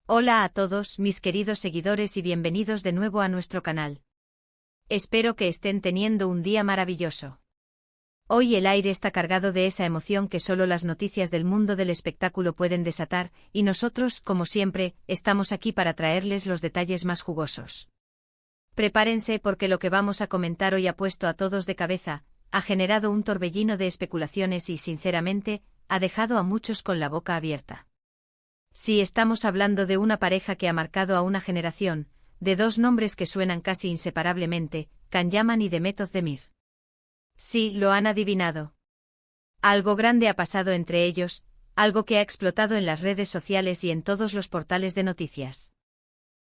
Hola a todos mis queridos seguidores y bienvenidos de nuevo a nuestro canal. Espero que estén teniendo un día maravilloso. Hoy el aire está cargado de esa emoción que solo las noticias del mundo del espectáculo pueden desatar, y nosotros, como siempre, estamos aquí para traerles los detalles más jugosos. Prepárense porque lo que vamos a comentar hoy ha puesto a todos de cabeza, ha generado un torbellino de especulaciones y, sinceramente, ha dejado a muchos con la boca abierta. Sí, estamos hablando de una pareja que ha marcado a una generación, de dos nombres que suenan casi inseparablemente, Can Yaman y Demet Özdemir. Sí, lo han adivinado. Algo grande ha pasado entre ellos, algo que ha explotado en las redes sociales y en todos los portales de noticias.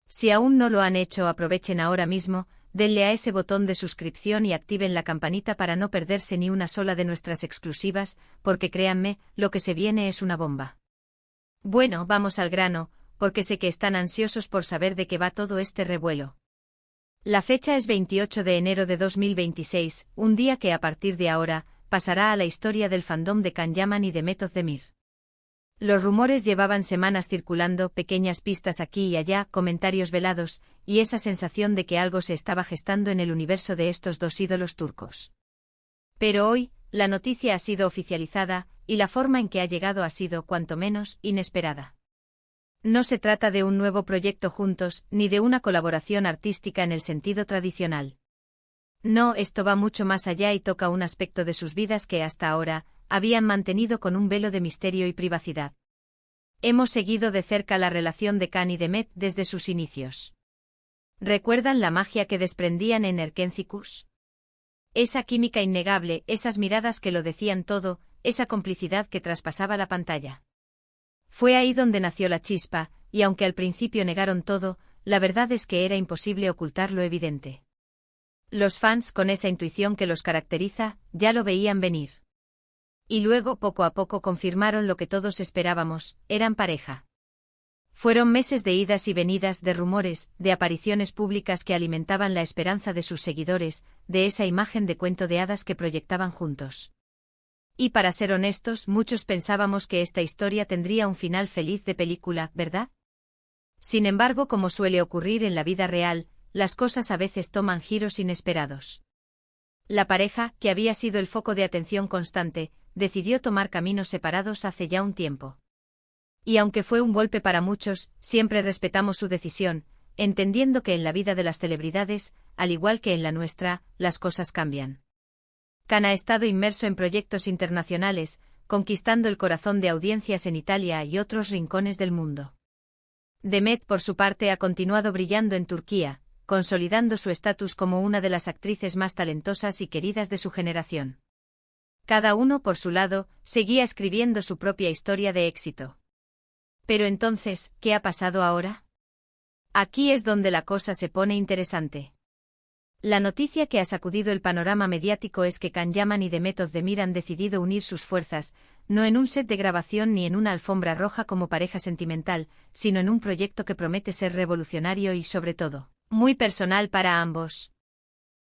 Si aún no lo han hecho, aprovechen ahora mismo, denle a ese botón de suscripción y activen la campanita para no perderse ni una sola de nuestras exclusivas, porque créanme, lo que se viene es una bomba. Bueno, vamos al grano, porque sé que están ansiosos por saber de qué va todo este revuelo. La fecha es 28 de enero de 2026, un día que a partir de ahora, pasará a la historia del fandom de Can Yaman y Demet Özdemir. Los rumores llevaban semanas circulando, pequeñas pistas aquí y allá, comentarios velados, y esa sensación de que algo se estaba gestando en el universo de estos dos ídolos turcos. Pero hoy, la noticia ha sido oficializada, y la forma en que ha llegado ha sido, cuanto menos, inesperada. No se trata de un nuevo proyecto juntos, ni de una colaboración artística en el sentido tradicional. No, esto va mucho más allá y toca un aspecto de sus vidas que hasta ahora habían mantenido con un velo de misterio y privacidad. Hemos seguido de cerca la relación de Can y Demet desde sus inicios. ¿Recuerdan la magia que desprendían en Erkenci? Esa química innegable, esas miradas que lo decían todo, esa complicidad que traspasaba la pantalla. Fue ahí donde nació la chispa, y aunque al principio negaron todo, la verdad es que era imposible ocultar lo evidente. Los fans, con esa intuición que los caracteriza, ya lo veían venir. Y luego, poco a poco, confirmaron lo que todos esperábamos: eran pareja. Fueron meses de idas y venidas, de rumores, de apariciones públicas que alimentaban la esperanza de sus seguidores, de esa imagen de cuento de hadas que proyectaban juntos. Y para ser honestos, muchos pensábamos que esta historia tendría un final feliz de película, ¿verdad? Sin embargo, como suele ocurrir en la vida real, las cosas a veces toman giros inesperados. La pareja, que había sido el foco de atención constante, decidió tomar caminos separados hace ya un tiempo. Y aunque fue un golpe para muchos, siempre respetamos su decisión, entendiendo que en la vida de las celebridades, al igual que en la nuestra, las cosas cambian. Can ha estado inmerso en proyectos internacionales, conquistando el corazón de audiencias en Italia y otros rincones del mundo. Demet, por su parte, ha continuado brillando en Turquía, consolidando su estatus como una de las actrices más talentosas y queridas de su generación. Cada uno, por su lado, seguía escribiendo su propia historia de éxito. Pero entonces, ¿qué ha pasado ahora? Aquí es donde la cosa se pone interesante. La noticia que ha sacudido el panorama mediático es que Can Yaman y Demet Özdemir han decidido unir sus fuerzas, no en un set de grabación ni en una alfombra roja como pareja sentimental, sino en un proyecto que promete ser revolucionario y, sobre todo, muy personal para ambos.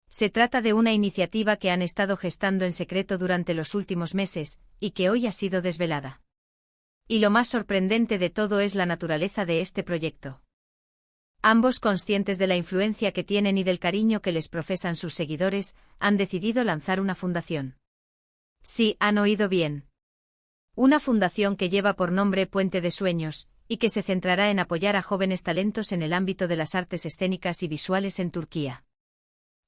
Se trata de una iniciativa que han estado gestando en secreto durante los últimos meses, y que hoy ha sido desvelada. Y lo más sorprendente de todo es la naturaleza de este proyecto. Ambos, conscientes de la influencia que tienen y del cariño que les profesan sus seguidores, han decidido lanzar una fundación. Sí, han oído bien. Una fundación que lleva por nombre Puente de Sueños, y que se centrará en apoyar a jóvenes talentos en el ámbito de las artes escénicas y visuales en Turquía.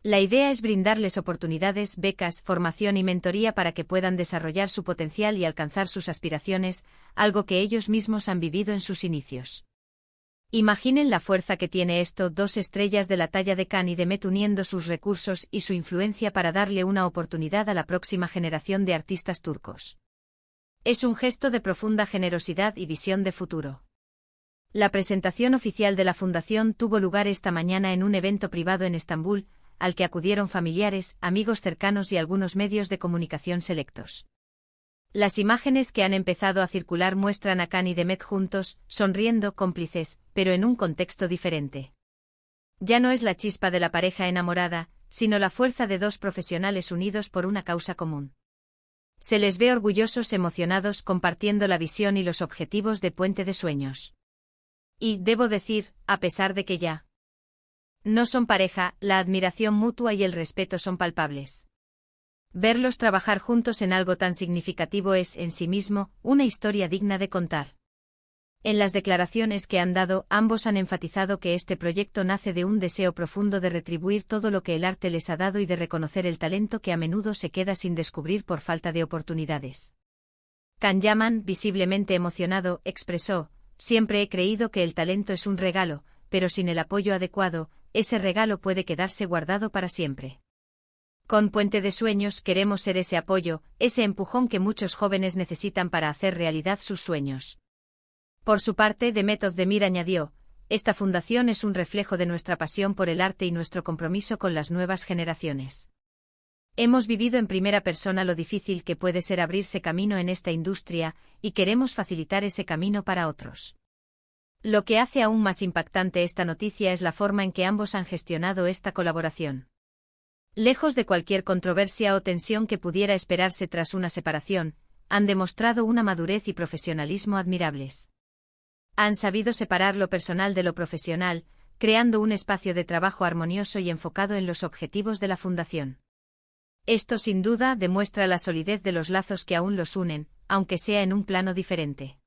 La idea es brindarles oportunidades, becas, formación y mentoría para que puedan desarrollar su potencial y alcanzar sus aspiraciones, algo que ellos mismos han vivido en sus inicios. Imaginen la fuerza que tiene esto: dos estrellas de la talla de Can y Demet uniendo sus recursos y su influencia para darle una oportunidad a la próxima generación de artistas turcos. Es un gesto de profunda generosidad y visión de futuro. La presentación oficial de la fundación tuvo lugar esta mañana en un evento privado en Estambul, al que acudieron familiares, amigos cercanos y algunos medios de comunicación selectos. Las imágenes que han empezado a circular muestran a Can y Demet juntos, sonriendo, cómplices, pero en un contexto diferente. Ya no es la chispa de la pareja enamorada, sino la fuerza de dos profesionales unidos por una causa común. Se les ve orgullosos, emocionados, compartiendo la visión y los objetivos de Puente de Sueños. Y, debo decir, a pesar de que ya no son pareja, la admiración mutua y el respeto son palpables. Verlos trabajar juntos en algo tan significativo es, en sí mismo, una historia digna de contar. En las declaraciones que han dado, ambos han enfatizado que este proyecto nace de un deseo profundo de retribuir todo lo que el arte les ha dado y de reconocer el talento que a menudo se queda sin descubrir por falta de oportunidades. Can Yaman, visiblemente emocionado, expresó: "Siempre he creído que el talento es un regalo, pero sin el apoyo adecuado, ese regalo puede quedarse guardado para siempre. Con Puente de Sueños queremos ser ese apoyo, ese empujón que muchos jóvenes necesitan para hacer realidad sus sueños". Por su parte, Demet Özdemir añadió: "Esta fundación es un reflejo de nuestra pasión por el arte y nuestro compromiso con las nuevas generaciones. Hemos vivido en primera persona lo difícil que puede ser abrirse camino en esta industria, y queremos facilitar ese camino para otros". Lo que hace aún más impactante esta noticia es la forma en que ambos han gestionado esta colaboración. Lejos de cualquier controversia o tensión que pudiera esperarse tras una separación, han demostrado una madurez y profesionalismo admirables. Han sabido separar lo personal de lo profesional, creando un espacio de trabajo armonioso y enfocado en los objetivos de la fundación. Esto sin duda demuestra la solidez de los lazos que aún los unen, aunque sea en un plano diferente.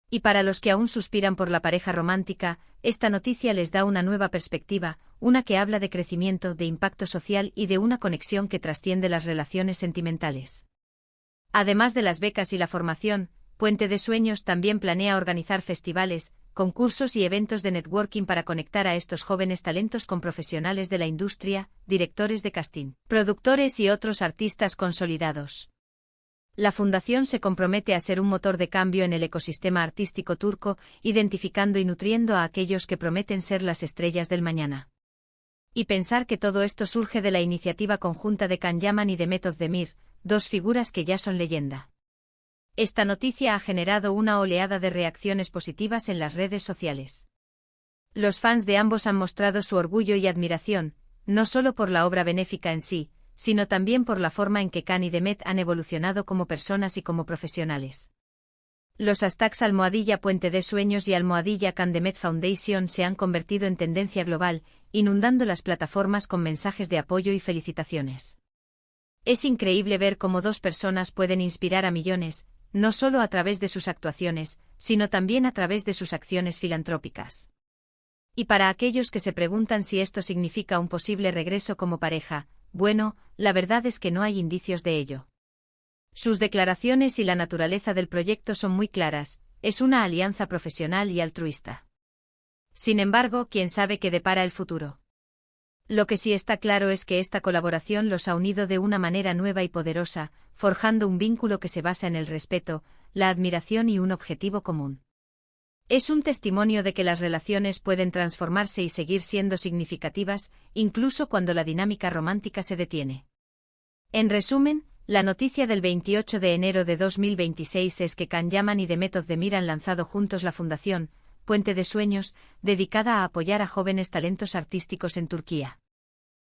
Y para los que aún suspiran por la pareja romántica, esta noticia les da una nueva perspectiva, una que habla de crecimiento, de impacto social y de una conexión que trasciende las relaciones sentimentales. Además de las becas y la formación, Puente de Sueños también planea organizar festivales, concursos y eventos de networking para conectar a estos jóvenes talentos con profesionales de la industria, directores de casting, productores y otros artistas consolidados. La fundación se compromete a ser un motor de cambio en el ecosistema artístico turco, identificando y nutriendo a aquellos que prometen ser las estrellas del mañana. Y pensar que todo esto surge de la iniciativa conjunta de Can Yaman y Demet Özdemir, dos figuras que ya son leyenda. Esta noticia ha generado una oleada de reacciones positivas en las redes sociales. Los fans de ambos han mostrado su orgullo y admiración, no solo por la obra benéfica en sí, sino también por la forma en que Can y Demet han evolucionado como personas y como profesionales. Los hashtags #Puente de Sueños y #Can Demet Foundation se han convertido en tendencia global, inundando las plataformas con mensajes de apoyo y felicitaciones. Es increíble ver cómo dos personas pueden inspirar a millones, no solo a través de sus actuaciones, sino también a través de sus acciones filantrópicas. Y para aquellos que se preguntan si esto significa un posible regreso como pareja, bueno, la verdad es que no hay indicios de ello. Sus declaraciones y la naturaleza del proyecto son muy claras, es una alianza profesional y altruista. Sin embargo, ¿quién sabe qué depara el futuro? Lo que sí está claro es que esta colaboración los ha unido de una manera nueva y poderosa, forjando un vínculo que se basa en el respeto, la admiración y un objetivo común. Es un testimonio de que las relaciones pueden transformarse y seguir siendo significativas, incluso cuando la dinámica romántica se detiene. En resumen, la noticia del 28 de enero de 2026 es que Can Yaman y Demet Özdemir han lanzado juntos la fundación Puente de Sueños, dedicada a apoyar a jóvenes talentos artísticos en Turquía.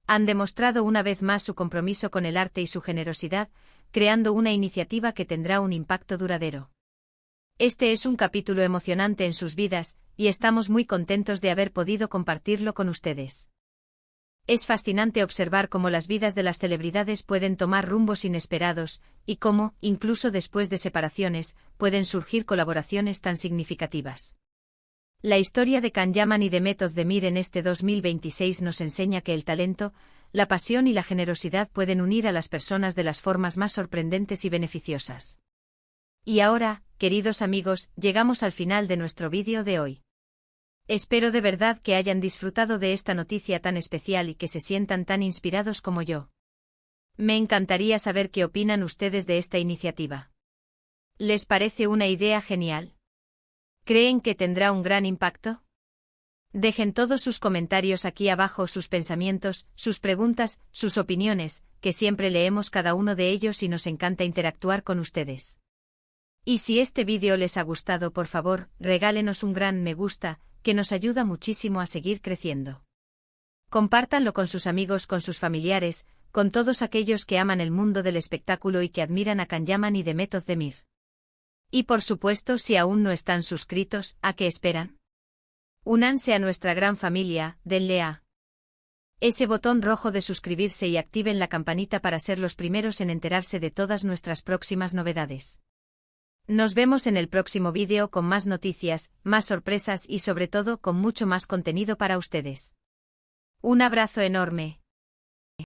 Han demostrado una vez más su compromiso con el arte y su generosidad, creando una iniciativa que tendrá un impacto duradero. Este es un capítulo emocionante en sus vidas, y estamos muy contentos de haber podido compartirlo con ustedes. Es fascinante observar cómo las vidas de las celebridades pueden tomar rumbos inesperados, y cómo, incluso después de separaciones, pueden surgir colaboraciones tan significativas. La historia de Can Yaman y Demet Özdemir en este 2026 nos enseña que el talento, la pasión y la generosidad pueden unir a las personas de las formas más sorprendentes y beneficiosas. Y ahora, queridos amigos, llegamos al final de nuestro vídeo de hoy. Espero de verdad que hayan disfrutado de esta noticia tan especial y que se sientan tan inspirados como yo. Me encantaría saber qué opinan ustedes de esta iniciativa. ¿Les parece una idea genial? ¿Creen que tendrá un gran impacto? Dejen todos sus comentarios aquí abajo, sus pensamientos, sus preguntas, sus opiniones, que siempre leemos cada uno de ellos y nos encanta interactuar con ustedes. Y si este vídeo les ha gustado, por favor, regálenos un gran me gusta, que nos ayuda muchísimo a seguir creciendo. Compártanlo con sus amigos, con sus familiares, con todos aquellos que aman el mundo del espectáculo y que admiran a Can Yaman y Demet Özdemir. Y por supuesto, si aún no están suscritos, ¿a qué esperan? Únanse a nuestra gran familia, denle a ese botón rojo de suscribirse y activen la campanita para ser los primeros en enterarse de todas nuestras próximas novedades. Nos vemos en el próximo vídeo con más noticias, más sorpresas y sobre todo con mucho más contenido para ustedes. Un abrazo enorme.